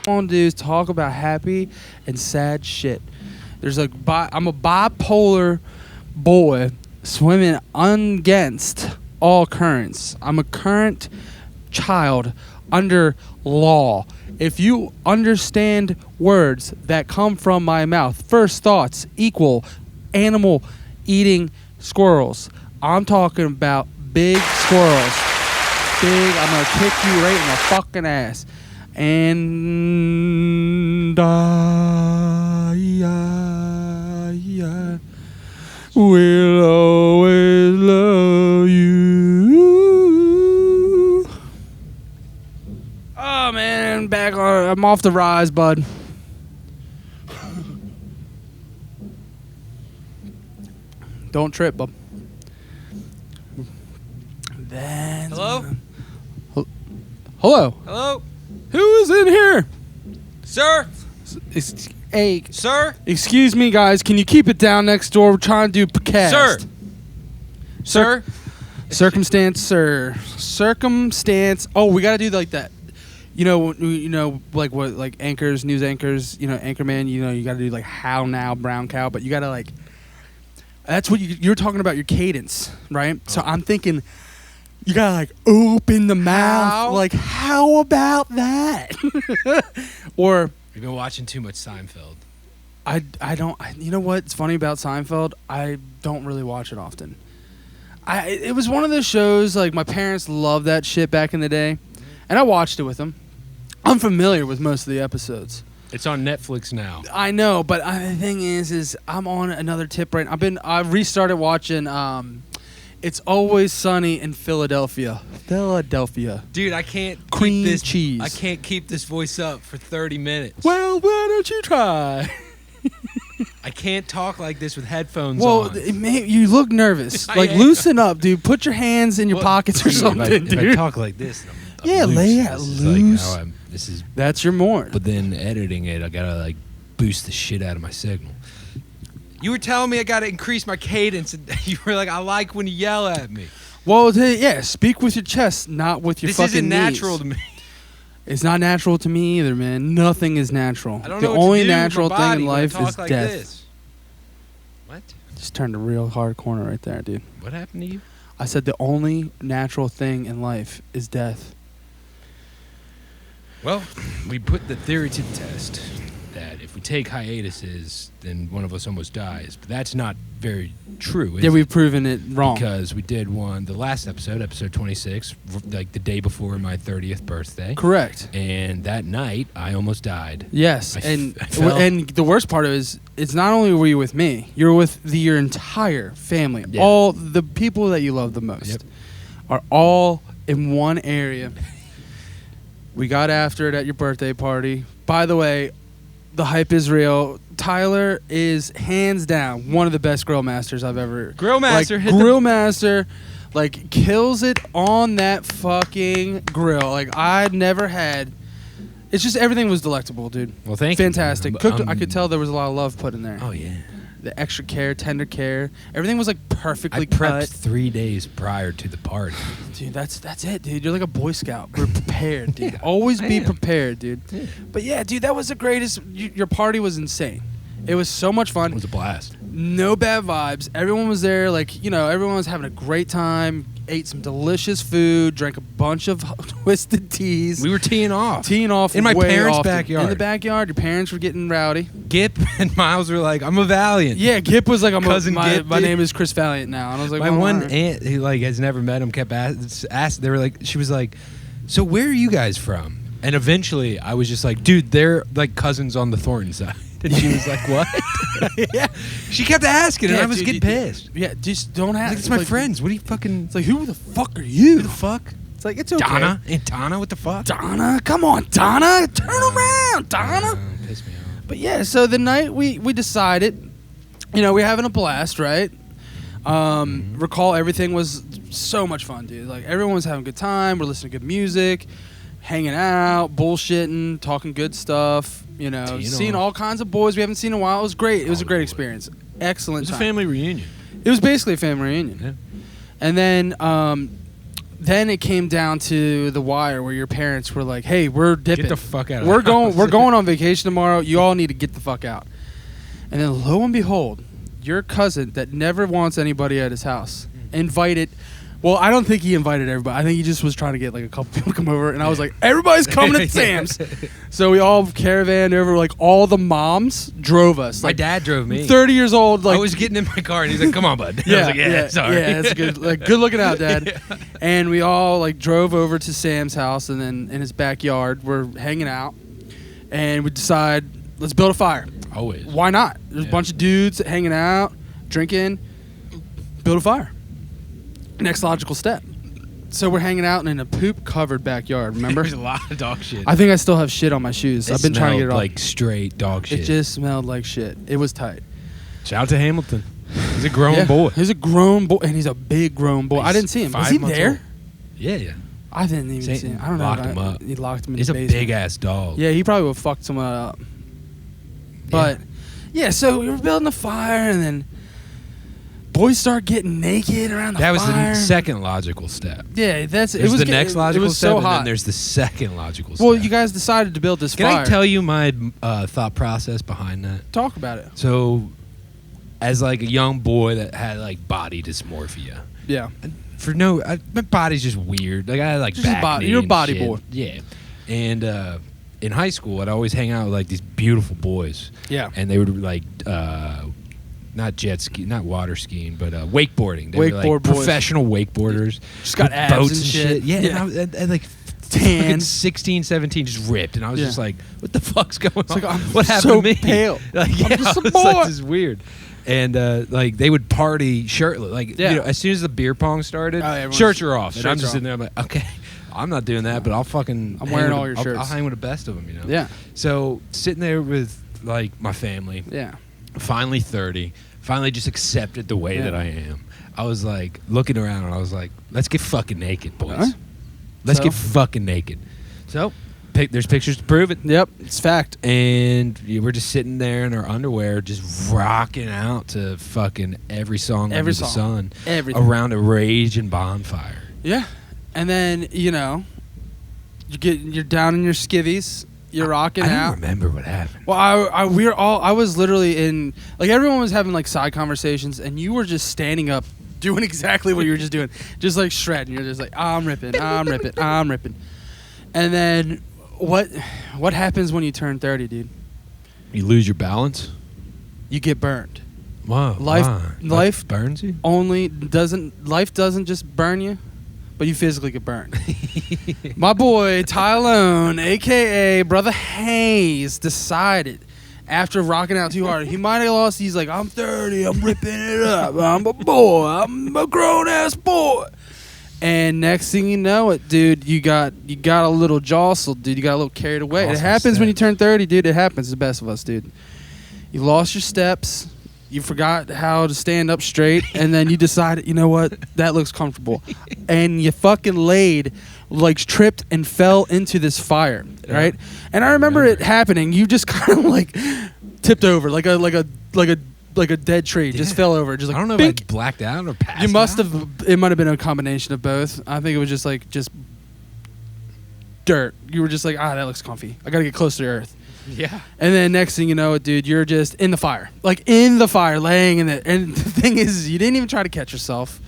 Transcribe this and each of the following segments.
want to do is talk about happy and sad shit. I'm a bipolar boy swimming against all currents. I'm a current child under law. If you understand words that come from my mouth, first thoughts equal animal eating squirrels. I'm talking about big squirrels. Big, I'm going to kick you right in the fucking ass. And I will always love you. Oh, man, I'm off the rise, bud. Don't trip, bub. Hello? Hello? Hello? Who is in here? Sir? Hey, Sir? excuse me, guys. Can you keep it down next door? We're trying to do podcast. Sir? Sir? Circumstance, sir. Circumstance. Oh, we gotta do like that. You know, like what, like anchors, news anchors. You know, anchorman. You know, you gotta do like how now, brown cow. But you gotta like. That's what you're talking about. Your cadence, right? So I'm thinking. You gotta like open the mouth. How? Like, how about that? Or You've been watching too much Seinfeld. I don't. You know what's funny about Seinfeld? I don't really watch it often. It was one of those shows, like, my parents loved that shit back in the day, and I watched it with them. I'm familiar with most of the episodes. It's on Netflix now. I know, but the thing is I'm on another tip right now. I restarted watching It's Always Sunny in Philadelphia. Dude, I can't Cream keep this cheese. I can't keep this voice up for 30 minutes. Well, why don't you try? I can't talk like this with headphones Well, on. you look nervous. Like, loosen up, dude. Put your hands in your pockets or something, dude. If I talk like this, I'm Yeah, loose. lay out This is loose. like how this is. That's your morn. But then editing it, I gotta like boost the shit out of my signal. You were telling me I gotta increase my cadence, and you were like, "I like when you yell at me." Well, yeah, speak with your chest, not with your This fucking isn't knees. natural to me. It's not natural to me either, man. Nothing is natural. I don't The know what only to do with my natural thing body in when I life talk is like death. This. What? Just turned a real hard corner right there, dude. What happened to you? I said the only natural thing in life is death. Well, we put the theory to the test that if we take hiatuses, then one of us almost dies. But that's not very true, is Yeah, it? we've proven it wrong. Because we did one, the last episode 26, like the day before my 30th birthday. Correct. And that night, I almost died. Yes, I and fell. and the worst part is, it's not only were you with me, you're with your entire family. Yeah. All the people that you love the most are all in one area. We got after it at your birthday party. By the way, the hype is real. Tyler is hands down one of the best grill masters I've ever. Grill master, like, grill master, like, kills it on that fucking grill. Like, I'd never had. It's just everything was delectable, dude. Well, thank you. Fantastic. Cooked. I could tell there was a lot of love put in there. Oh, yeah. The extra care, tender care. Everything was like perfectly I prepped cut. 3 days prior to the party. Dude, that's it, dude. You're like a Boy Scout. We're prepared, dude. Yeah, Always I be am. prepared, dude. Yeah. But yeah, dude, that was the greatest. Your party was insane. It was so much fun. It was a blast. No bad vibes. Everyone was there. Like, you know, everyone was having a great time. Ate some delicious food. Drank a bunch of twisted teas. We were teeing off. Teeing off in my way parents' often. backyard. In the backyard. Your parents were getting rowdy. Gip and Miles were like, "I'm a Valiant." Yeah, Gip was like, Cousin Gip, my dude. name is Chris Valiant now. And I was like, My well, one all right. aunt who like has never met him kept asked. They were like, she was like, "So where are you guys from?" And eventually, I was just like, "Dude, they're like cousins on the Thornton side." And she was like, "What?" Yeah. She kept asking, and Yeah, I was dude, getting pissed. Yeah, just don't I have. was like, it's my friends. What are you fucking? It's like, who the fuck are you? Who the fuck? It's like, it's okay. Donna? Aunt Donna? What the fuck? Donna, come on, Donna, turn around, Donna. Piss me off. But yeah, so the night we decided, you know, we're having a blast, right? Recall everything was so much fun, dude. Like, everyone was having a good time. We're listening to good music, hanging out, bullshitting, talking good stuff. You know, Teeing seeing off. all kinds of boys we haven't seen in a while. It was great. It was a great Hollywood. experience. Excellent It was a time. family reunion. It was basically a family reunion. Yeah. And then then it came down to the wire where your parents were like, "Hey, we're dipping. Get the fuck out of We're the going. house." We're going on vacation tomorrow. You all need to get the fuck out." And then, lo and behold, your cousin that never wants anybody at his house invited. Well, I don't think he invited everybody. I think he just was trying to get like a couple people to come over, and I was like, "Everybody's coming to Sam's." So we all caravanned over. Like all the moms drove us. My Like, dad drove me. 30 years old. Like I was getting in my car, and he's like, "Come on, bud." I yeah, was like, "Yeah, sorry." Yeah, that's good. Like, good looking out, Dad. And we all like drove over to Sam's house, and then in his backyard, we're hanging out, and we decide let's build a fire. Always. Why not? There's a bunch of dudes hanging out, drinking, build a fire. Next logical step. So we're hanging out in a poop-covered backyard. Remember? There's a lot of dog shit. I think I still have shit on my shoes. I've been trying to get it off. like straight dog shit. It just smelled like shit. It was tight. Shout out to Hamilton. He's a grown boy. He's a grown boy, and he's a big grown boy. I didn't see him. Was he there? Old. Yeah. I didn't even see him. I don't know. Locked him up. He locked him in He's the a basement. big ass dog. Yeah, he probably would have fucked someone up. But, yeah, so we were building a fire, and then boys start getting naked around the fire. That was the second logical step. Yeah, There's the next logical it was step, so and hot. then there's the second logical step. Well, you guys decided to build this Can fire. I tell you my thought process behind that? Talk about it. So, as like a young boy that had like body dysmorphia, Yeah. my body's just weird. Like I had like Just back body- knee you're a and body shit. boy. Yeah, and in high school, I'd always hang out with like these beautiful boys. Yeah. And they would like not jet ski, not water skiing, but wakeboarding. They were like Wakeboard boys. professional wakeboarders. Just got with abs boats and and shit. Yeah, Yeah. and I like Tan. fucking 16, 17, just ripped, and I was Yeah. just like, "What the fuck's going on? like, I'm what happened so to me?" pale. Like, I'm yeah, just a I was boy. like, this is weird. And like they would party shirtless. Like Yeah. as soon as the beer pong started, everyone's- shirts are off, and I'm shirts just are sitting there. I'm like, okay, I'm not doing that, but I'll fucking. I'm hang wearing with all the- your I'll shirts. hang with the best of them, you know. Yeah. So sitting there with like my family, Yeah. finally 30, finally just accepted the way Yeah. that I am. I was like looking around, and I was like, let's get fucking naked, boys. Huh? Let's So? get fucking naked. So there's pictures to prove it. Yep. It's fact. And we're just sitting there in our underwear, just rocking out to fucking every song Every under song. the sun, Everything. around a raging bonfire. Yeah. And then, you're down in your skivvies. You're rocking I out. don't remember what happened. Well, I was literally in, like, everyone was having, like, side conversations, and you were just standing up doing exactly what you were just doing. Just, like, shredding. You're just like, I'm ripping. And then what happens when you turn 30, dude? You lose your balance? You get burned. Wow. Life burns you? Life doesn't just burn you, but you physically get burned. My boy, Tylone, a.k.a. Brother Hayes, decided after rocking out too hard, he might have lost. He's like, I'm 30, I'm ripping it up. I'm a boy. I'm a grown-ass boy. And next thing you know it, dude, you got a little jostled, dude. You got a little carried away. It Lost happens my when you steps. turn 30, dude. It happens to the best of us, dude. You lost your steps. You forgot how to stand up straight, and then you decided, you know what, that looks comfortable, and you fucking like tripped and fell into this fire, right? And I remember it happening. You just kind of like tipped over, like a dead tree, just fell over, just like I don't know bink. if I blacked out or passed You must out. have. It might have been a combination of both. I think it was just dirt. You were just like, that looks comfy. I gotta get close to the earth. Yeah. And then next thing you know, dude, you're just in the fire, laying in it. And the thing is, you didn't even try to catch yourself,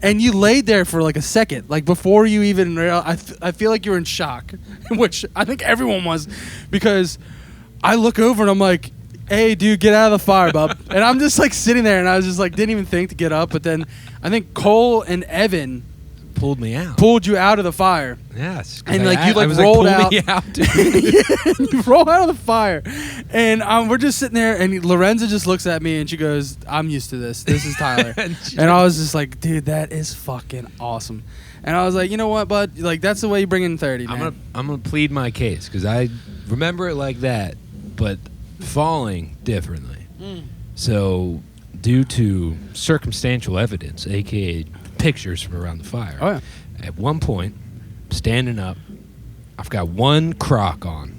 and you laid there for like a second, like before you even realized. I feel like you were in shock, which I think everyone was, because I look over and I'm like, hey, dude, get out of the fire, bub. And I'm just like sitting there, and I was just like, didn't even think to get up. But then I think Cole and Evan Pulled me out. pulled you out of the fire. Yes. And I was rolled pull out. me out, dude. You roll out of the fire, and we're just sitting there, and Lorenza just looks at me, and she goes, I'm used to this. This is Tyler. And I was just like, dude, that is fucking awesome. And I was like, you know what, bud? Like, that's the way you bring in 30, man. I'm gonna plead my case, because I remember it like that, but falling differently. So, due to circumstantial evidence, aka pictures from around the fire, Oh, yeah. at one point, standing up, I've got one crock on.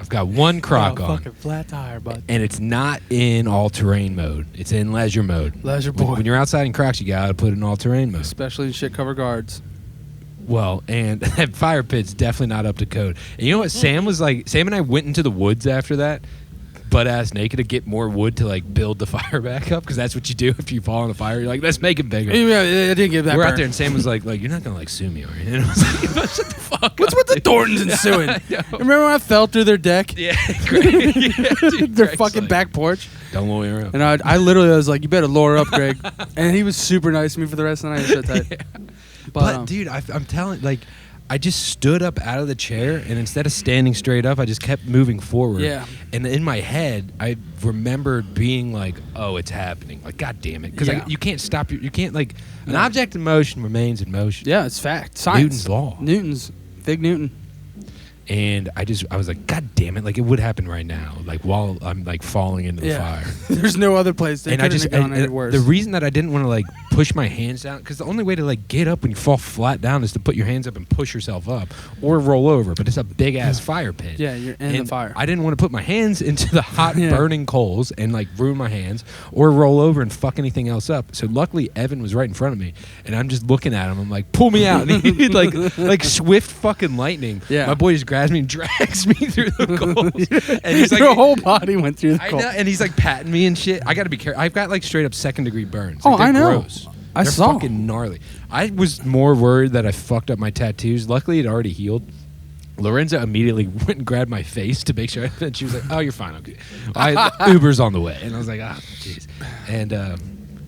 I've got one Croc on. Fucking flat tire, bud. And it's not in all-terrain mode. It's in leisure mode. Leisure boy. When you're outside in Crocs, you gotta put it in all-terrain mode. Especially in shit cover guards. Well, and that fire pit's definitely not up to code. And you know what? Sam was like, Sam and I went into the woods after that, butt-ass naked, to get more wood to like build the fire back up, because that's what you do if you fall in a fire. You're like, let's make it bigger. Yeah, it didn't get that. We're out there, and Sam was like, you're not gonna like sue me, right? And I was like, shut the fuck What's up, with the dude. Thorntons and suing? Remember when I fell through their deck? Yeah, great. Yeah, dude, Their Greg's fucking like, back porch. Don't lawyer up. And I literally was like, you better lower up, Greg. And he was super nice to me for the rest of the night. He was so tight. Yeah. But Dude, I'm telling, like, I just stood up out of the chair, and instead of standing straight up, I just kept moving forward. Yeah. And in my head, I remembered being like, "Oh, it's happening!" Like, God damn it, because you can't stop. You can't like an object in motion remains in motion. yeah, it's fact. Science. Newton's law. Big Newton. And I was like, God damn it! Like, it would happen right now, like while I'm like falling into the fire. There's no other place. They couldn't have gone any worse. The reason that I didn't want to like push my hands down, because the only way to like get up when you fall flat down is to put your hands up and push yourself up, or roll over. But it's a big ass fire pit. Yeah, you're in the fire. I didn't want to put my hands into the hot burning coals and like ruin my hands, or roll over and fuck anything else up. So luckily Evan was right in front of me, and I'm just looking at him. I'm like, pull me out. And he like swift fucking lightning. Yeah. My boy just grabs me and drags me through the coals. And he's like, your whole body went through the I coal. know, and he's like patting me and shit. I got to be careful. I've got like straight up 2nd-degree burns. Oh, Like, they're I know. Gross. I They're saw. fucking gnarly. I was more worried that I fucked up my tattoos. Luckily, it already healed. Lorenza immediately went and grabbed my face to make sure. And she was like, "Oh, you're fine. Okay." Uber's on the way, and I was like, "Ah, jeez." And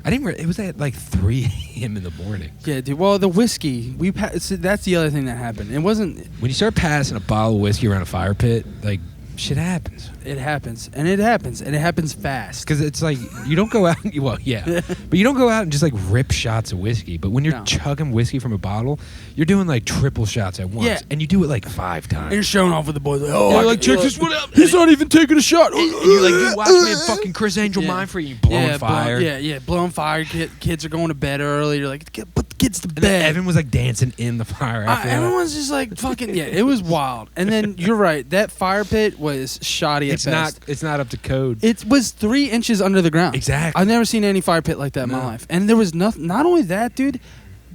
I didn't. It was at like 3 a.m. in the morning. Yeah, dude. Well, the whiskey. That's the other thing that happened. It wasn't. When you start passing a bottle of whiskey around a fire pit, like shit happens. It happens, and it happens, and it happens fast. Because it's like, you don't go out, well, yeah, but you don't go out and just like rip shots of whiskey. But when you're chugging whiskey from a bottle, you're doing like triple shots at once. Yeah. And you do it like 5 times. And you're showing off with the boys. Like, Oh, like, check this one out. He's not even taking a shot. And you're like, you watch me fucking Chris Angel Mind Free, you blowing fire. Blowing fire. Kids are going to bed early. You're like, put the kids to And bed. then Evan was like dancing in the fire after that. Everyone's just like fucking, it was wild. And then you're right, that fire pit was shoddy at best. It's not up to code. It was 3 inches under the ground. Exactly. I've never seen any fire pit like that in my life. And there was nothing. Not only that, dude,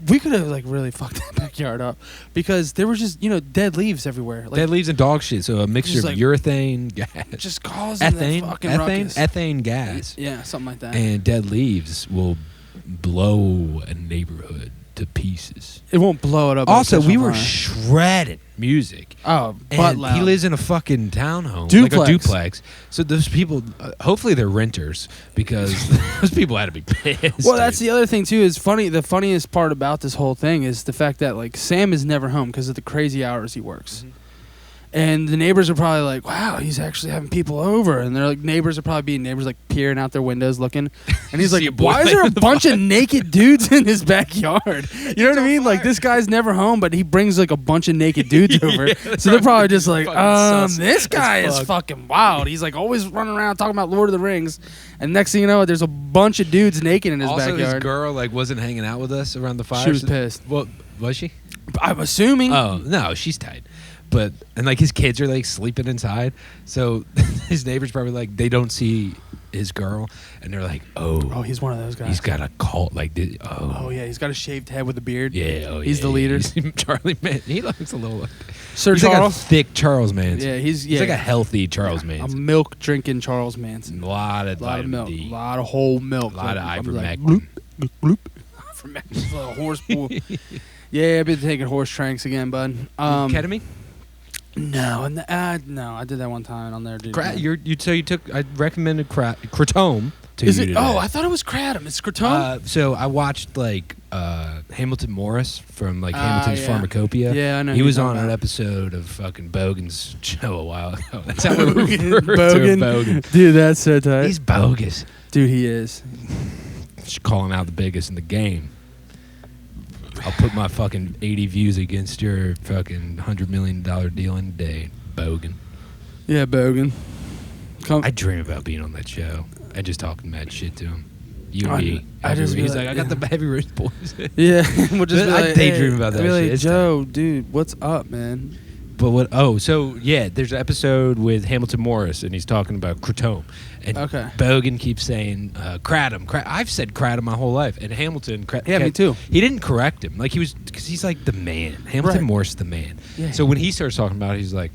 we could have like really fucked that backyard up because there was just dead leaves everywhere. Like, Dead leaves and dog shit. So a mixture of like, urethane gas, just causing that fucking ruckus. ethane gas, Yeah, something like that. and dead leaves will blow a neighborhood to pieces. It won't blow it up. Also, like we were fire. shredding music. Oh, And butt loud. he lives in a fucking townhome, Duplex. like a duplex. So those people, hopefully they're renters, because those people had to be pissed. Well, that's the other thing too. Is funny. The funniest part about this whole thing is the fact that like Sam is never home because of the crazy hours he works. Mm-hmm. And the neighbors are probably like, "Wow, he's actually having people over." And they're like, neighbors are probably being neighbors, like peering out their windows, looking. And he's like, See a boy "Why is there a laying in the bunch of naked dudes in his backyard?" You know what I mean? Like this guy's never home, but he brings like a bunch of naked dudes over. So they're probably just like, sus "This guy as is fuck." fucking wild. He's like always running around talking about Lord of the Rings." And next thing you know, there's a bunch of dudes naked in his also, backyard. his girl like wasn't hanging out with us around the fire. She was pissed. Well, was she? I'm assuming. Oh no, she's tight. But and like his kids are like sleeping inside, so his neighbors probably like they don't see his girl, and they're like, oh, He's one of those guys. he's got a cult like this. Oh yeah, he's got a shaved head with a beard. Yeah, He's the leader. He's Charlie Man. He looks a little like Sir he's Charles. like a thick Charles Manson. Yeah, he's like a healthy Charles a Manson. milk drinking Charles Manson. A lot of A lot of vitamin milk, D. a lot of whole milk, A lot of I'm ivermectin. bloop, bloop, bloop. Ivermectin's a little horse pool. Yeah, I've been taking horse tranks again, bud. Ketamine? No, no, I did that one time on there, dude. You took. I recommended Kratom to Is you it? today. Oh, I thought it was Kratom. It's Kratom. So I watched like Hamilton Morris from like Hamilton's yeah. Pharmacopoeia. Yeah, I know He who was you're on talking an about. episode of fucking Bogan's show a while ago. That's how we refer to him, Bogan. Bogan. Dude, that's so tight. He's bogus. Dude, he is. Just calling out the biggest in the game. I'll put my fucking 80 views against your fucking $100 million deal in a day, Bogan. Yeah, Bogan. I dream about being on that show and just talking mad shit to him. You and me. I just He's be like, I got the Heavy Riffs boys. Yeah, we'll just be I like, daydream about that be like, shit. It's Joe, dude, what's up, man? But what? Oh, so yeah, there's an episode with Hamilton Morris, and he's talking about Kratom. And Bogan keeps saying Kratom. I've said Kratom my whole life, and Hamilton. Me too. He didn't correct him, like he was, because he's like the man. Hamilton Morris, the man. Yeah. So when he starts talking about it, he's like,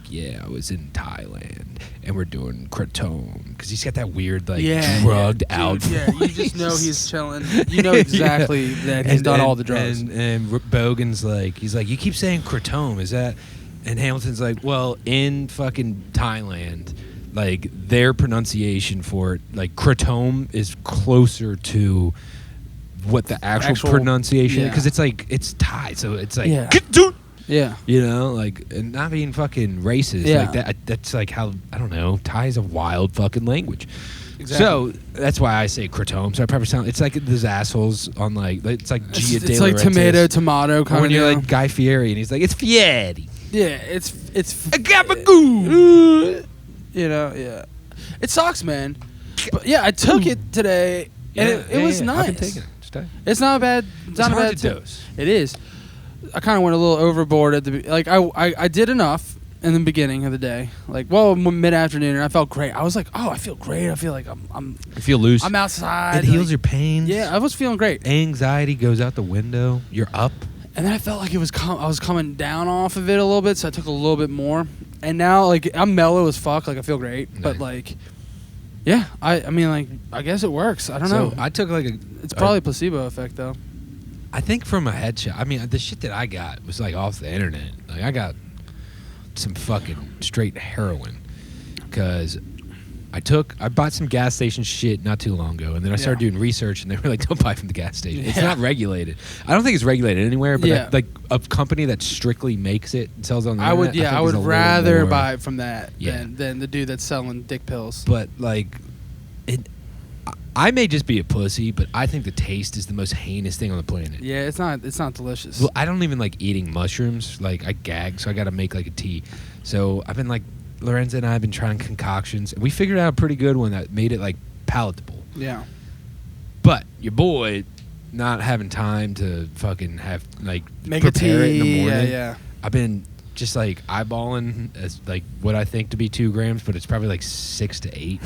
yeah, I was in Thailand, and we're doing Kratom, because he's got that weird drugged out. Dude, yeah, you just know he's chilling. You know exactly that he's done all the drugs. And Bogan's like, he's like, you keep saying Kratom, is that? And Hamilton's like, well, in fucking Thailand, like their pronunciation for it, like Kratom is closer to what the actual pronunciation is, because it's like, it's Thai, so it's like yeah, you know, like, and not being fucking racist like that. That's like how, I don't know, Thai is a wild fucking language. Exactly. So that's why I say Kratom. So I probably sound, it's like those assholes on like, it's like Gia De It's like tomato kind of. When you're like Guy Fieri and he's like, it's Fieri. Yeah, it's Agabagoo. You know, yeah. It sucks, man. But yeah, I took it today, and it was nice. I've been taking it today. It's not bad. It's not a bad dose. It is. I kind of went a little overboard at the like. I did enough in the beginning of the day, like mid afternoon, and I felt great. I was like, oh, I feel great. I feel like I'm. You feel loose. I'm outside. It heals your pain. Yeah, I was feeling great. Anxiety goes out the window. You're up. And then I felt like I was coming down off of it a little bit, so I took a little bit more. And now, like, I'm mellow as fuck. Like, I feel great. Nice. But, like, yeah, I mean, like, I guess it works. I don't know. I took, like, it's probably a placebo effect, though. I think from a headshot. I mean, the shit that I got was, like, off the internet. Like, I got some fucking straight heroin. Because I bought some gas station shit not too long ago, and then I started doing research, and they were like, don't buy from the gas station. It's not regulated. I don't think it's regulated anywhere, but like a company that strictly makes it and sells on the internet, I would rather buy it from that than the dude that's selling dick pills. But like, I may just be a pussy, but I think the taste is the most heinous thing on the planet. Yeah, it's not delicious. Well, I don't even like eating mushrooms. Like, I gag, so I got to make like a tea. So I've been like, Lorenza and I have been trying concoctions, and we figured out a pretty good one that made it like palatable. Yeah. But your boy not having time to fucking have like make prepare a tea, it in the morning. Yeah. I've been just like eyeballing as like what I think to be 2 grams, but it's probably like 6 to 8.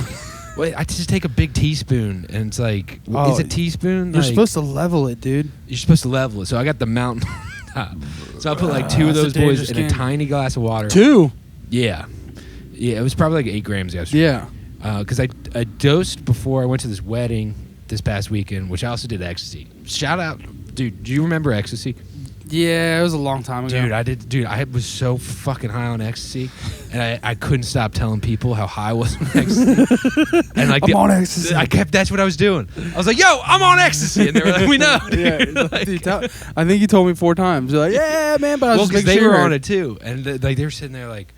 Wait, I just take a big teaspoon, and it's like, is a teaspoon? You're like, supposed to level it, dude. You're supposed to level it. So I got the mountain top. So I put like 2 of those boys in a tiny glass of water. 2? Yeah. Yeah, it was probably like 8 grams yesterday. Yeah. Because I dosed before I went to this wedding this past weekend, which I also did ecstasy. Shout out. Dude, do you remember ecstasy? Yeah, it was a long time ago. Dude, I did. Dude, I was so fucking high on ecstasy, and I couldn't stop telling people how high I was on ecstasy. And like, I'm on ecstasy. That's what I was doing. I was like, yo, I'm on ecstasy. And they were like, we know, dude. Yeah, like, dude, I think you told me 4 times. You're like, yeah, man, but I was just because they were on it too. And they were sitting there like,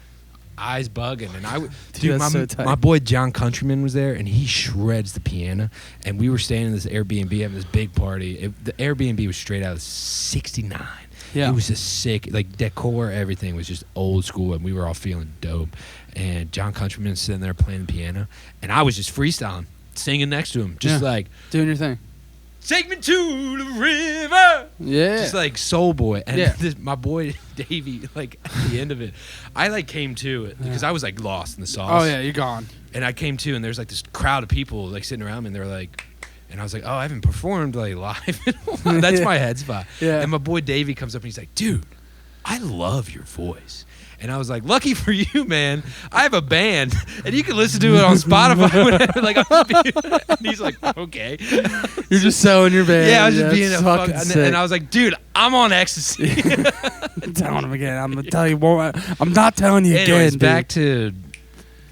eyes bugging, and dude, my boy John Countryman was there, and he shreds the piano. And we were staying in this Airbnb having this big party. The Airbnb was straight out of '69. Yeah, it was just sick. Like, decor, everything was just old school, and we were all feeling dope. And John Countryman sitting there playing the piano, and I was just freestyling, singing next to him, just like doing your thing. Take me to the river. Yeah. Just like Soul Boy. And my boy Davey, like at the end of it, I like came to it because I was like lost in the sauce. Oh yeah, you're gone. And I came to, and there's like this crowd of people like sitting around me, and they're like, and I was like, oh, I haven't performed like live in a while. That's my head spot. Yeah. And my boy Davey comes up and he's like, dude, I love your voice. And I was like, lucky for you, man. I have a band, and you can listen to it on Spotify. Whatever. Like, and he's like, okay. You're just selling your band. Yeah, I was just being a fucking and I was like, dude, I'm on ecstasy. I'm telling him again. I'm gonna tell you more. I'm not telling you Anyways, again. Back to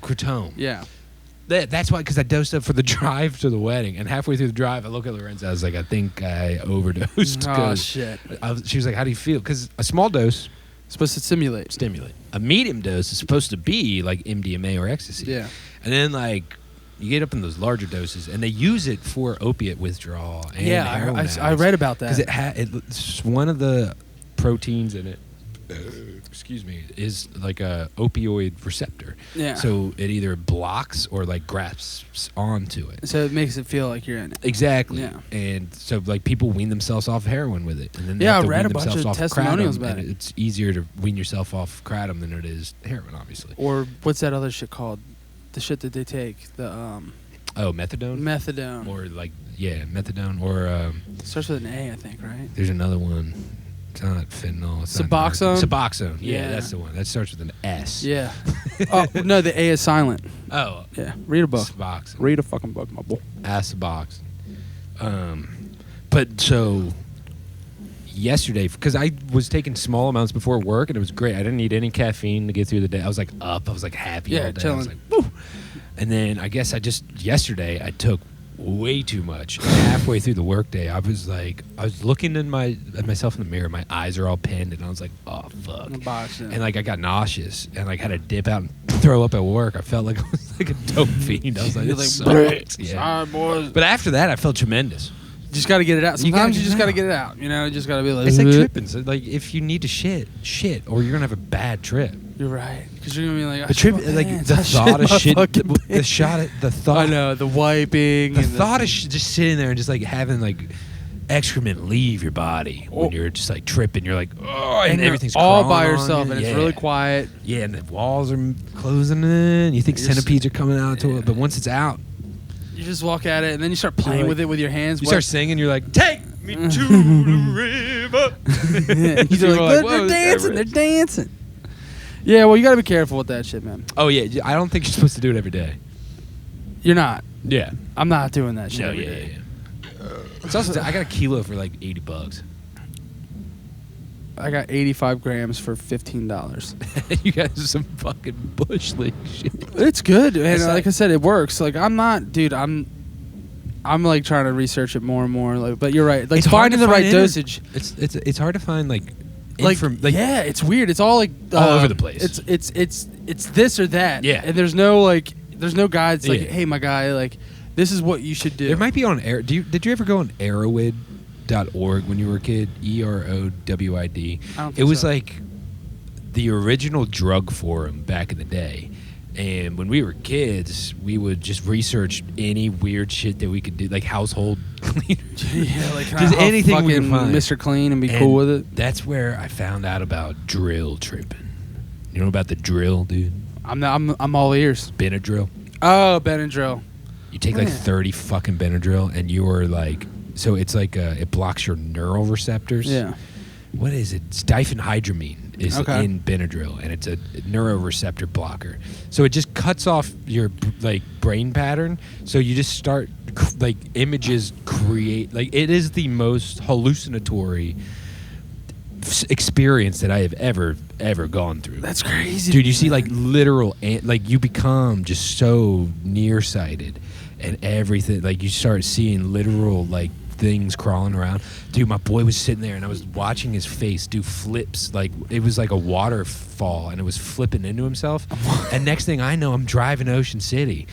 Kratom. Yeah. That's why, because I dosed up for the drive to the wedding, and halfway through the drive, I look at Lorenza. I was like, I think I overdosed. Oh shit. She was like, how do you feel? Because a small dose. Supposed to stimulate. A medium dose is supposed to be like MDMA or ecstasy. Yeah. And then like you get up in those larger doses, and they use it for opiate withdrawal. And I read about that because it's one of the proteins in it. excuse me, is like a opioid receptor. Yeah. So it either blocks or like grasps onto it. So it makes it feel like you're in it. Exactly. Yeah. And so like people wean themselves off heroin with it, and then they Yeah, have I to read wean a bunch themselves of off testimonials kratom, about and it. it's easier to wean yourself off kratom than it is heroin, obviously. Or what's that other shit called? The shit that they take. The methadone. methadone. Or like methadone or Starts with an A, I think, right? there's another one. It's not fentanyl. It's Suboxone? Suboxone. Yeah, Yeah. that's the one. That starts with an S. Yeah. Oh no, the A is silent. Oh. Yeah. Read a book. Suboxone. Read a fucking book, my boy. Suboxone. But so yesterday, because I was taking small amounts before work, and it was great. I didn't need any caffeine to get through the day. I was like up. I was like happy Yeah, all day. I was chilling. like, woo. And then I guess yesterday I took way too much. And halfway through the workday, I was looking at myself in the mirror. My eyes are all pinned, and I was like, oh fuck. And like I got nauseous, and like had to dip out and throw up at work. I felt like I was like a dope fiend. I was like, You're this like, sucks. Yeah. Sorry, boys. But after that, I felt tremendous. You just got to get it out. You gotta Sometimes get you just it got to out. get it out. You know, you just got to be like, It's like tripping. So like if you need to shit, or you're gonna have a bad trip. You're right. Because you're going to be like, The trip, like the thought of shit, the thought. I know, the wiping. The and thought of just sitting there and just like having like excrement leave your body when you're just like tripping. You're like, oh, and everything's all by crawling on yourself, you. and it's really quiet. Yeah, and the walls are closing in. You think You're just- centipedes are coming out to it, but once it's out, You just walk at it, and then you start playing like- with it with your hands. you start singing. You're like, take me to the river. You're like, "Whoa, they're is dancing. They're Everest?" dancing. Yeah, well, you got to be careful with that shit, man. Oh yeah, I don't think you're supposed to do it every day. You're not. Yeah. I'm not doing that shit. No, every yeah, day. yeah. It's also, I got a kilo for like $80. I got 85 grams for $15. You guys are some fucking bush league shit. It's good, man. It's Like I said, it works. Like I'm not, dude. I'm like trying to research it more and more. Like, but you're right. Like It's hard finding to the right find dosage. It's hard to find like Yeah, it's weird. It's all like all over the place. It's this or that. Yeah. and there's no guides like, Yeah. hey, my guy, like this is what you should do. There might be on air. Did you ever go on Arrowid.org when you were a kid? EROWID. I don't think It was so. like the original drug forum back in the day. And when we were kids, we would just research any weird shit that we could do, like household cleaners. Yeah, like Just anything we fucking can find. Mr. Clean and be And cool with it. That's where I found out about drill tripping. You know about the drill, dude? I'm all ears. Benadryl. Oh, Benadryl. You take like Yeah. 30 fucking Benadryl, and you are like, so it's like it blocks your neural receptors. Yeah. What is it? It's diphenhydramine is Okay. in Benadryl, and it's a neuroreceptor blocker. So it just cuts off your like brain pattern. So you just start like images create like it is the most hallucinatory experience that I have ever gone through. That's crazy. Dude, you see like literal like you become just so nearsighted and everything, like you start seeing literal like things crawling around. Dude, my boy was sitting there and I was watching his face do flips, like it was like a waterfall, and it was flipping into himself. And next thing I know, I'm driving to Ocean City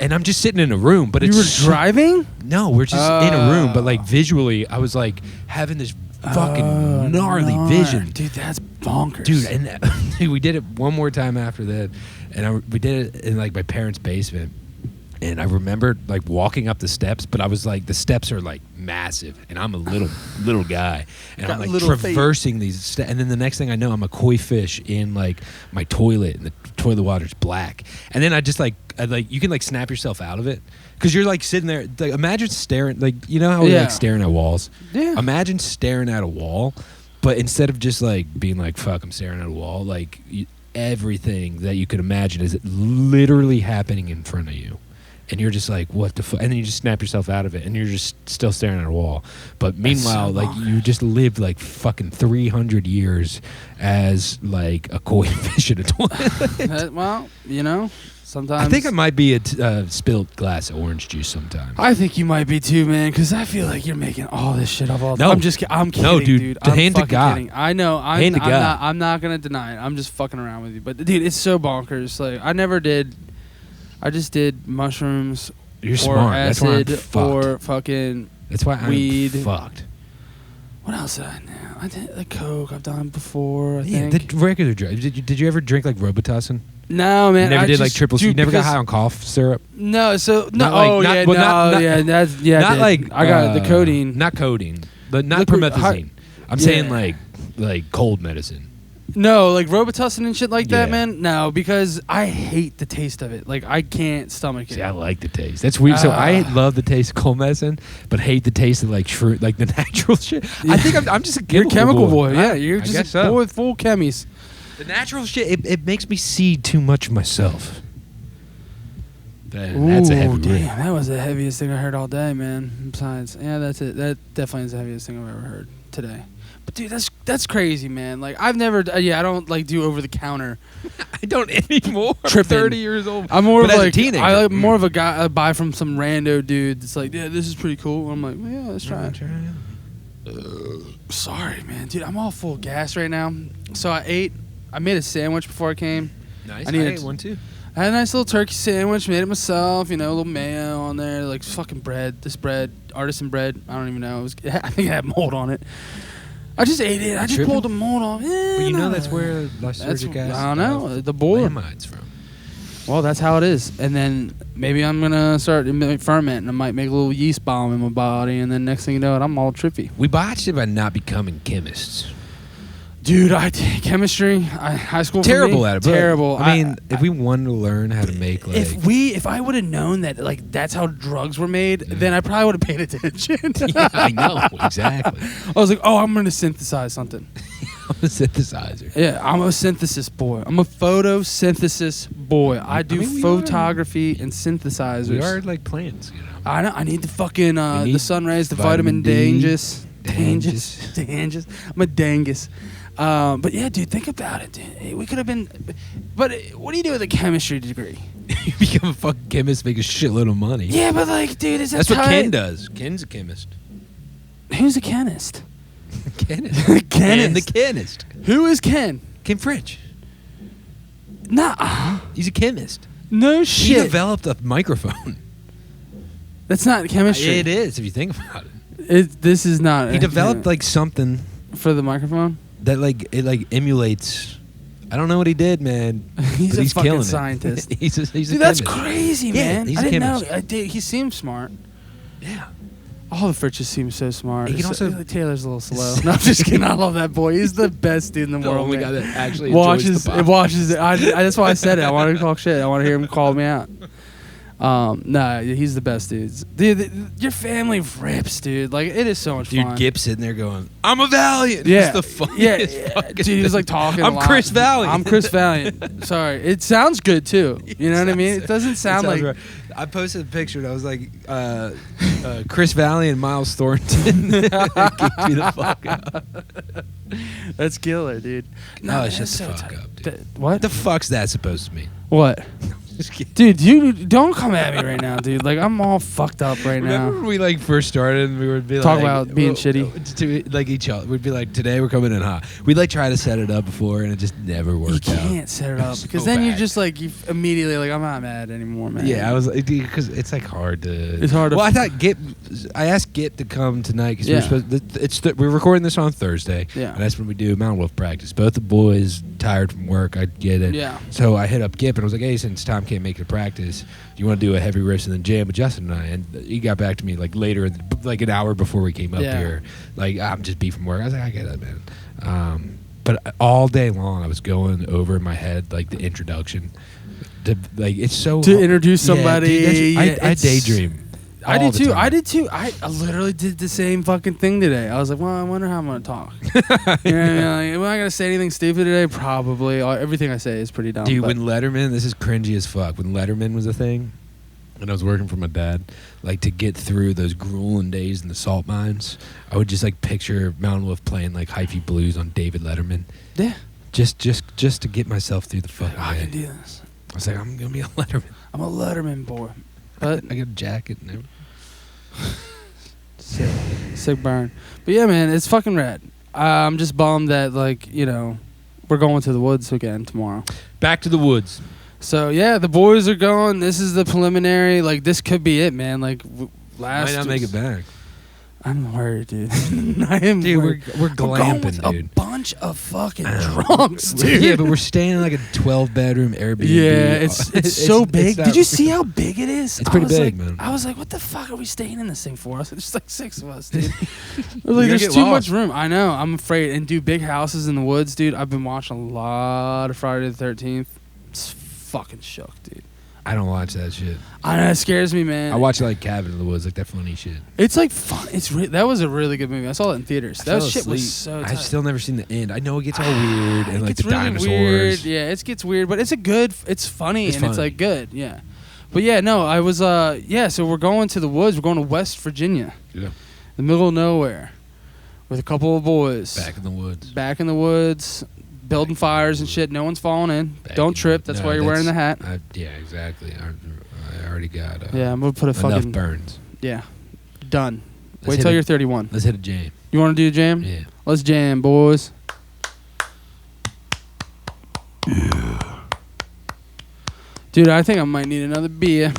and I'm just sitting in a room, but You it's were driving? no, we're just in a room, but like visually I was like having this fucking gnarly vision. Dude, that's bonkers. Dude, and we did it one more time after that, and we did it in like my parents' basement. And I remember like walking up the steps, but I was like, the steps are like massive, and I'm a little guy, and Got I'm like little feet. traversing these steps. And then the next thing I know, I'm a koi fish in like my toilet, and the toilet water's black. And then I just like you can like snap yourself out of it because you're like sitting there. Like imagine staring, like you know how we Yeah. like staring at walls. Yeah. Imagine staring at a wall, but instead of just like being like fuck, I'm staring at a wall. Like everything that you could imagine is literally happening in front of you. And you're just like, what the fuck? And then you just snap yourself out of it, and you're just still staring at a wall. But meanwhile, so like bonkers. you just lived like fucking 300 years as like a koi fish in a toilet. Well, you know, sometimes I think it might be a spilled glass of orange juice sometime. I think you might be too, man, because I feel like you're making all this shit up all the No. time. I'm kidding, No, dude, dude. to I'm hand to fucking God. kidding. I know. Hand to God. I'm not going to deny it. I'm just fucking around with you. But, dude, it's so bonkers. Like, I just did mushrooms You're or smart. That's why I'm acid fucked. or fucking That's why I'm weed. fucked. What else did I know? I did like Coke. I've done before. I Yeah, think. the regular drug. Did you ever drink like Robitussin? No, man. You never I did just, like triple. dude, You never got because- high on cough syrup. No, so no. Not like- oh not- yeah, well, no, not- yeah, that's yeah. Not I like did. I got the codeine. Not codeine, but not Liquid- promethazine. I'm yeah. saying like cold medicine. No, like Robitussin and shit like that, Yeah. man. No, because I hate the taste of it. Like I can't stomach it. See, I like the taste. That's weird. So I love the taste of cold medicine, but hate the taste of like like the natural shit. Yeah. I think I'm just a You're a chemical boy. I- Yeah, you're I just guess a so. boy full chemies. The natural shit, it makes me see too much of myself. That's a heavy Ooh, riff. damn, that was the heaviest thing I heard all day, man. Besides, yeah, that's it. That definitely is the heaviest thing I've ever heard today. But dude, that's crazy, man. Like I've never, I don't like do over the counter. I don't anymore. I'm Tripping. 30 years old. I'm more But of as a like teenager. I like more of a guy I buy from some rando dude that's like, yeah, this is pretty cool. I'm like, well, yeah, let's try it. Sorry, man, dude, I'm all full of gas right now. So I made a sandwich before I came. Nice. I needed ate one too. I had a nice little turkey sandwich, made it myself, a little mayo on there, like fucking bread. This bread, artisan bread, I don't even know. I think it had mold on it. I just ate it. I just pulled the mold off. Well, you know that's where that's, lysergic acid. I don't know, the boiler. Lamide's from. Well, that's how it is. And then maybe I'm going to start fermenting. I might make a little yeast bomb in my body, and then next thing you know it, I'm all trippy. We botched it by not becoming chemists. Dude, I did chemistry. High school. Terrible for me, at it. But terrible. I mean, if we wanted to learn how to make like, if I would have known that like that's how drugs were made, then I probably would have paid attention. yeah, I know exactly. I was like, oh, I'm going to synthesize something. I'm a synthesizer. Yeah, I'm a synthesis boy. I'm a photosynthesis boy. I do mean, we photography and synthesizers. We are like plants, I know. I need the fucking need the sun rays, the vitamin vitamin D. dangus. I'm a dangus. But yeah, dude, think about it. Dude. We could have been. But what do you do with a chemistry degree? You become a fucking chemist, make a shitload of money. Yeah, but like, dude, is that That's what tight? Ken does. Ken's a chemist. Who's a chemist? Chemist. Ken the chemist. Who is Ken? Ken Fritch. Nah. He's a chemist. No He shit. developed a microphone. That's not chemistry. It is, if you think about it. This is not. He developed like something for the microphone. that like it like emulates. I don't know what he did, man. He's but a he's fucking killing scientist. it. he's a Dude, that's chemist. crazy, Yeah, man. he's I a didn't chemist. know. He seems smart. Yeah. All the Fritches seem so smart. He can also- Taylor's a little slow. No, I'm just kidding. I love that boy. He's the best dude in the The world. only man. guy that actually watches enjoys the pop. that's why I said it. I wanted to talk shit. I want to hear him call me out. Nah, he's the best dudes. Dude, your family rips, dude. Like it is so much Dude, fun. Gip's sitting there going, "I'm a Valiant." Yeah, It's the funniest fucking dude, he was like thing. talking. I'm a lot. Chris Valiant. I'm Chris Valiant. Sorry, it sounds good too. You know what I mean? It doesn't sound like. Right. I posted a picture and I was like, Chris Valiant and Miles Thornton. Keep me the fuck up. That's killer, dude. No, it's shut so the fuck tight. up, dude. What? What the fuck's that supposed to mean? What? Just kidding. Dude, you don't come at me right now, dude. Like I'm all fucked up right Remember now. when we like first started and we would be Talk like about being shitty. to like each other. We'd be like, today we're coming in hot. We'd like try to set it up before and it just never You worked out. can't set it up So because then you're bad. just like you immediately like I'm not mad anymore, man. Yeah, I was like, because it's like hard to. It's hard to Well, I thought I asked Gip to come tonight because Yeah. we're recording this on Thursday. Yeah. And that's when we do Mountain Wolf practice. Both the boys tired from work. I get it. Yeah. So I hit up Gip and I was like, hey, since Tom can't make it to practice, do you want to do a Heavy Riffs and then jam with Justin and I? And he got back to me like later, like an hour before we came up Yeah. here. Like, I'm just beat from work. I was like, I get it, man. But all day long, I was going over in my head like the introduction. Like it's so To introduce Yeah, somebody. dude, I it's- daydream. I all did the too. time. I did too. I literally did the same fucking thing today. I was like, well, I wonder how I'm gonna talk. You know what I mean? Like, am I gonna say anything stupid today? Probably. Everything I say is pretty dumb. Dude, but- when Letterman, this is cringy as fuck. When Letterman was a thing, and I was working for my dad, like to get through those grueling days in the salt mines, I would just like picture Mountain Wolf playing like hyphy blues on David Letterman, yeah, just to get myself through the fucking I can day. do this. I was like, I'm gonna be a Letterman. I'm a Letterman boy. But I got a jacket and everything. sick burn. But yeah, man, it's fucking rad. I'm just bummed that we're going to the woods again tomorrow. Back to the woods. So yeah, the boys are going. This is the preliminary. Like this could be it, man. Like Might not make it back. I'm worried, dude. I am Dude, worried. we're going glamping, with dude. a bunch of fucking drunks, dude. Yeah, but we're staying in like a 12-bedroom Airbnb. Yeah, it's so big. not- Did you see how big it is? It's pretty I was big, like, man. I was like, what the fuck are we staying in this thing for? I was like, there's like 6 of us, dude. I was like, gonna there's get too lost. much room. I know. I'm afraid. And do big houses in the woods, dude. I've been watching a lot of Friday the 13th. It's fucking shook, dude. I don't watch that shit. I know, it scares me, man. I watch like Cabin in the Woods, like that funny shit. It's like fun. That was a really good movie. I saw it in theaters. I That fell shit was asleep. so tight. I've still never seen the end. I know it gets all weird and It like gets the really dinosaurs. weird. Yeah, it gets weird, but it's it's funny It's and it's funny. like good. Yeah. But yeah, no, I was so we're going to the woods. We're going to West Virginia. Yeah. The middle of nowhere. With a couple of boys. Back in the woods. Back in the woods, building fires and shit. No one's falling in. Back Don't in trip. the- That's no, why you're wearing the hat. Yeah, exactly. I already got Yeah, I'm gonna put a enough fucking burns. Yeah. Done. Let's Wait hit till it. you're 31. Let's hit a jam. You want to do a jam? Yeah. Let's jam, boys. Dude, I think I might need another beer.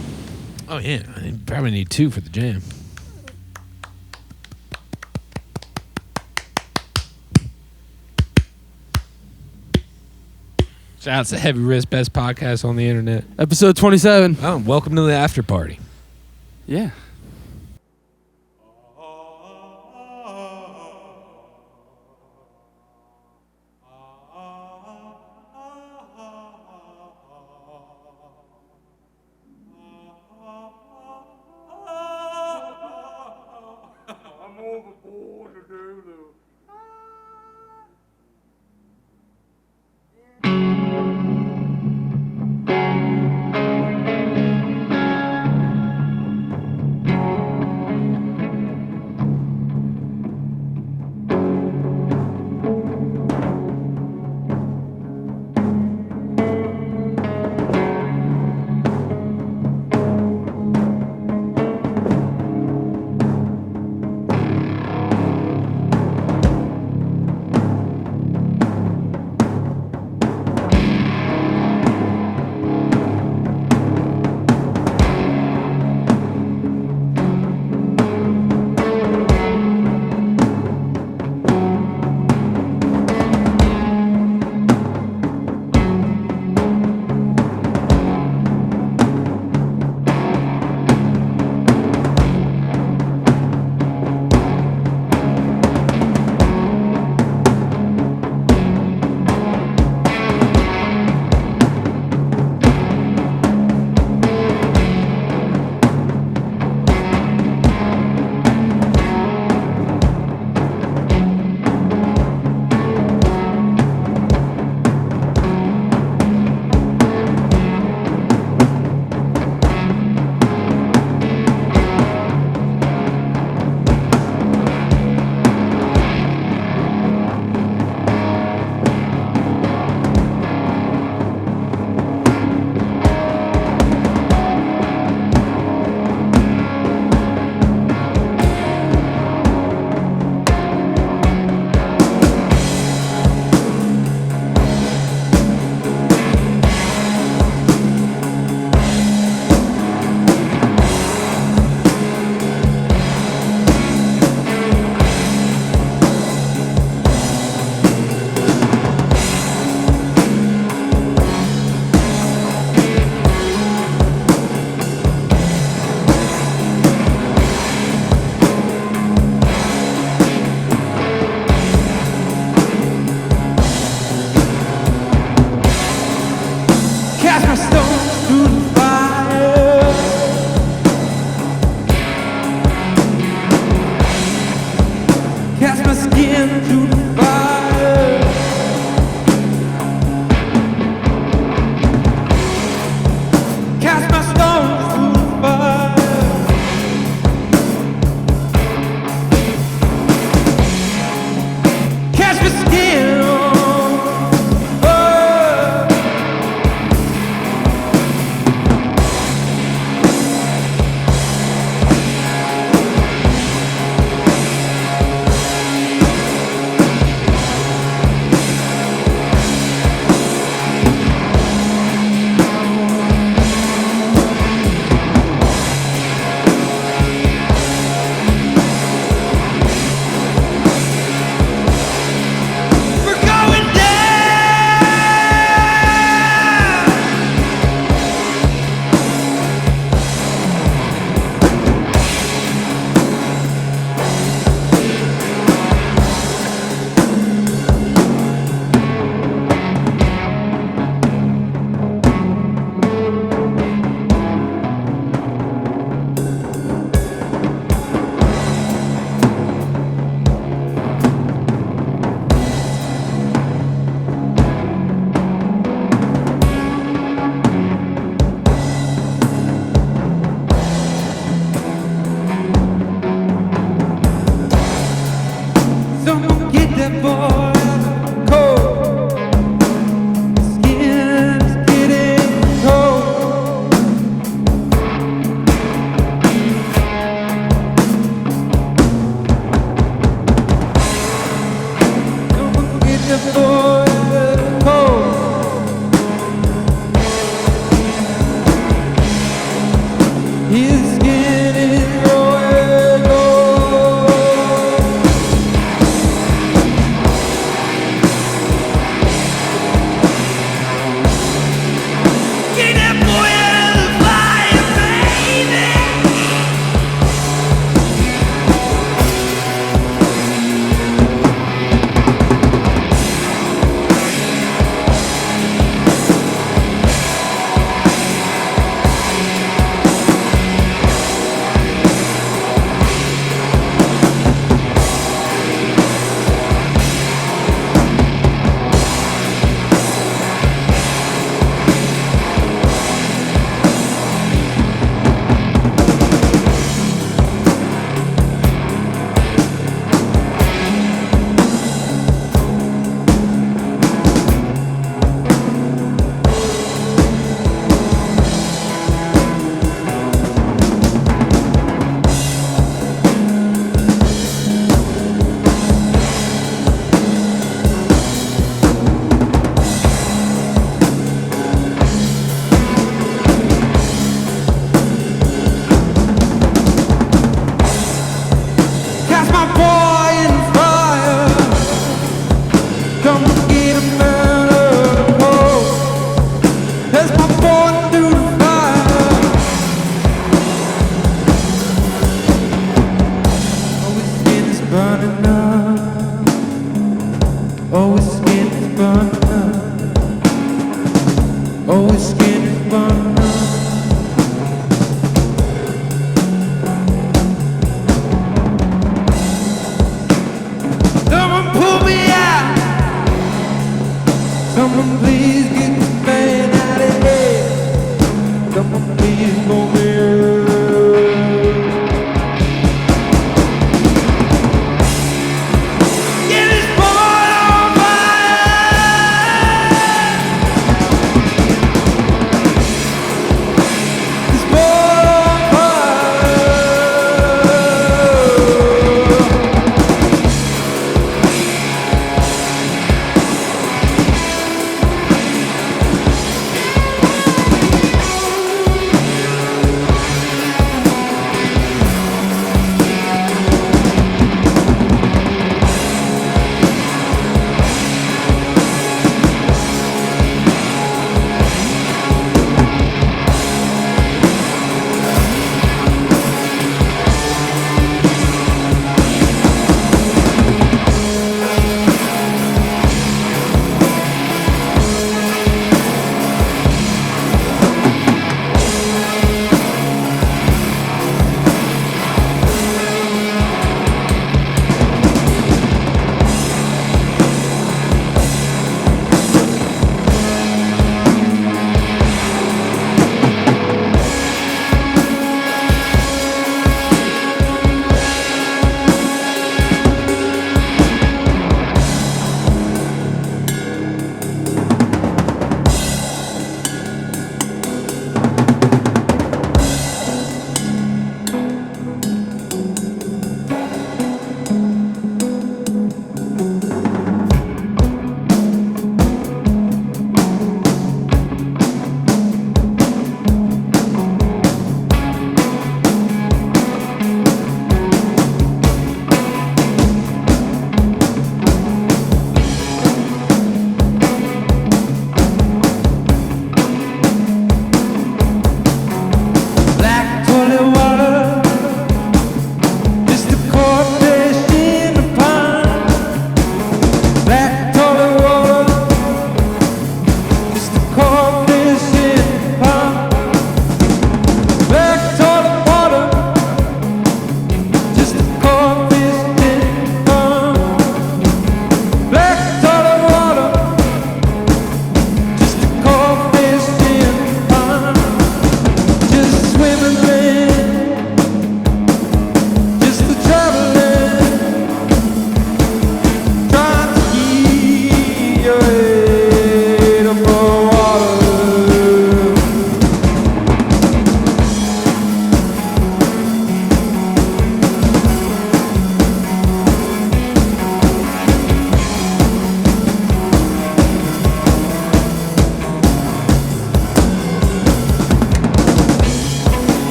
Oh yeah, I probably need 2 for the jam. Shout out to Heavy Riffs, best podcast on the internet. Episode 27. Oh, welcome to the after party. Yeah. burned up. Oh, his skin is burned up. Someone pull me out. Someone please get this man out of here. Someone please pull me out. Get this boy on fire. This boy on fire.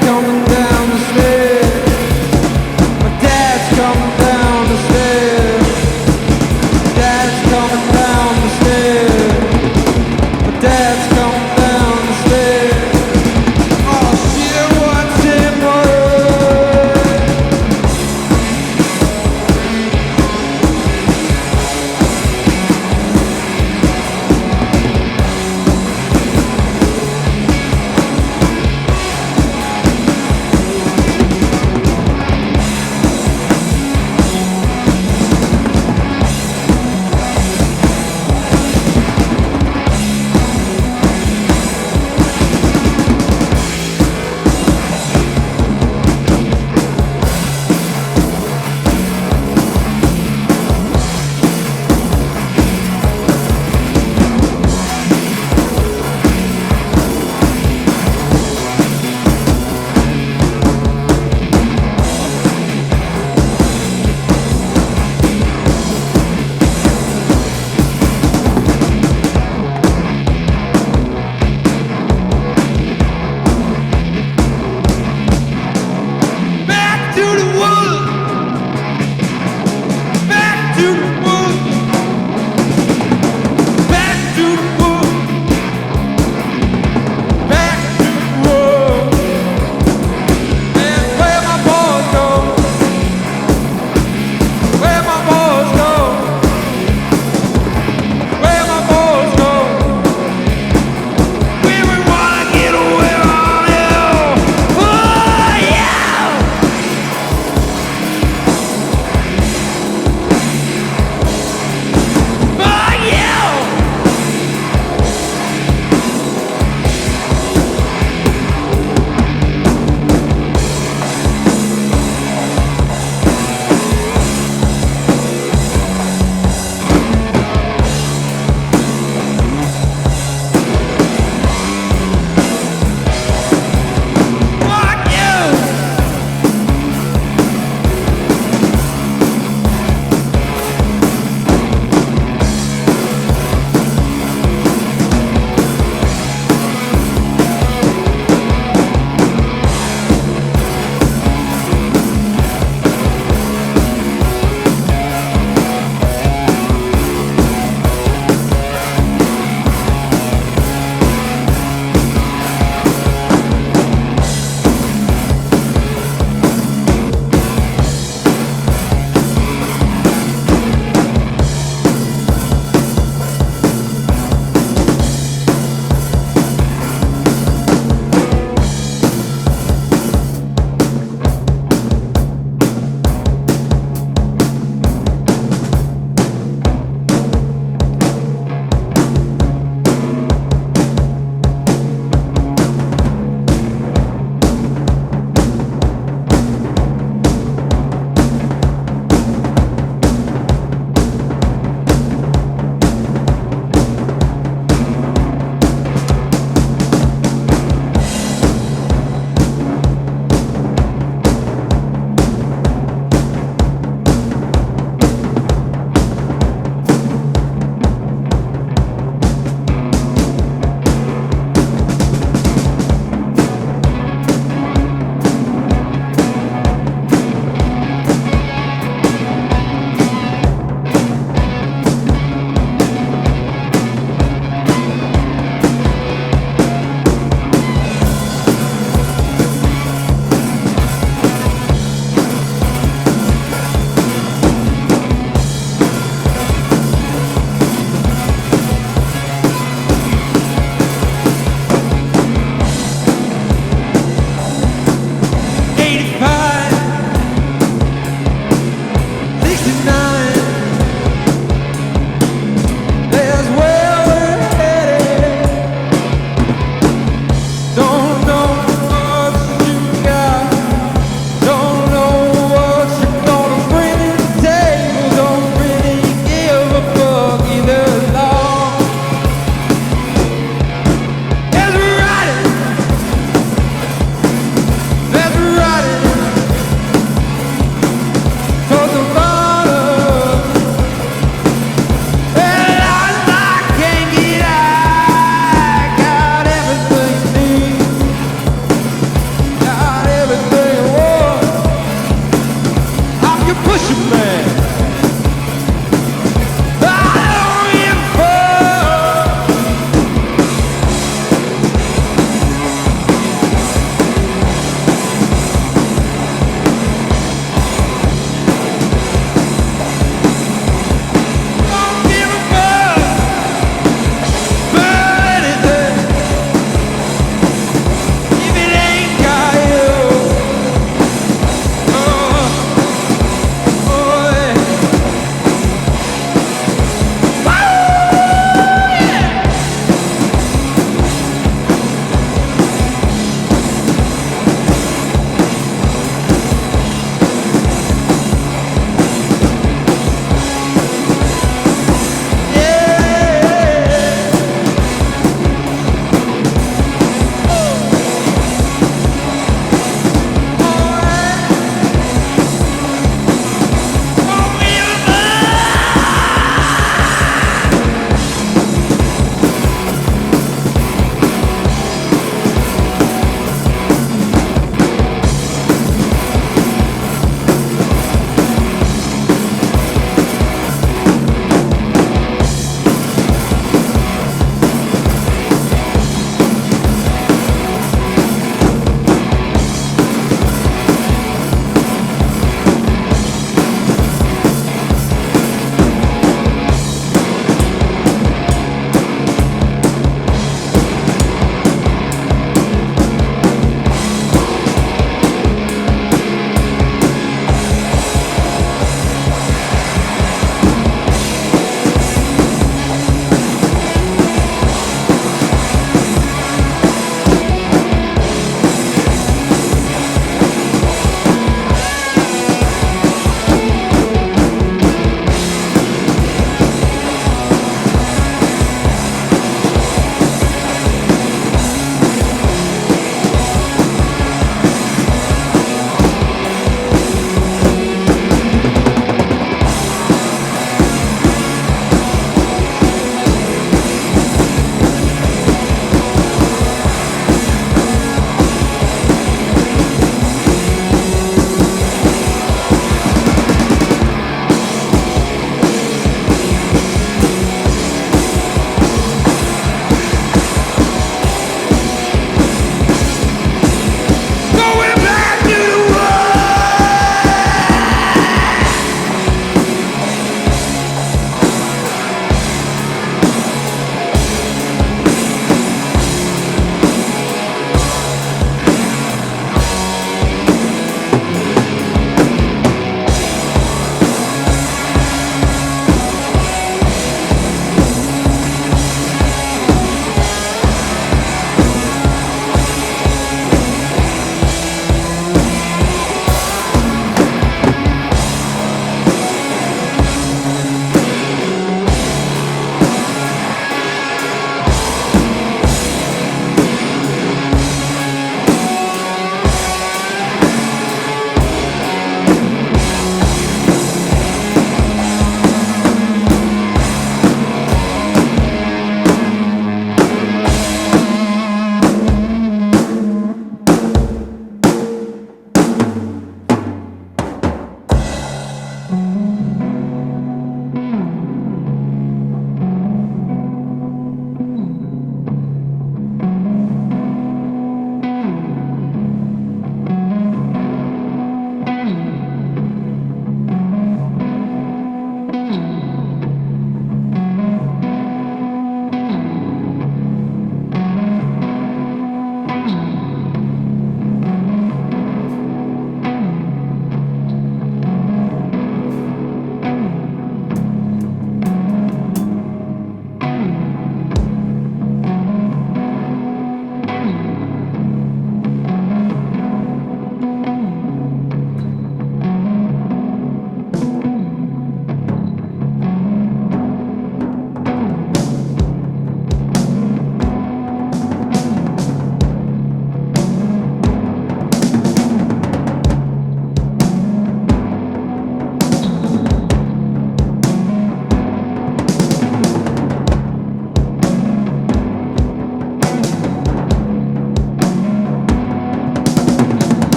Coming down.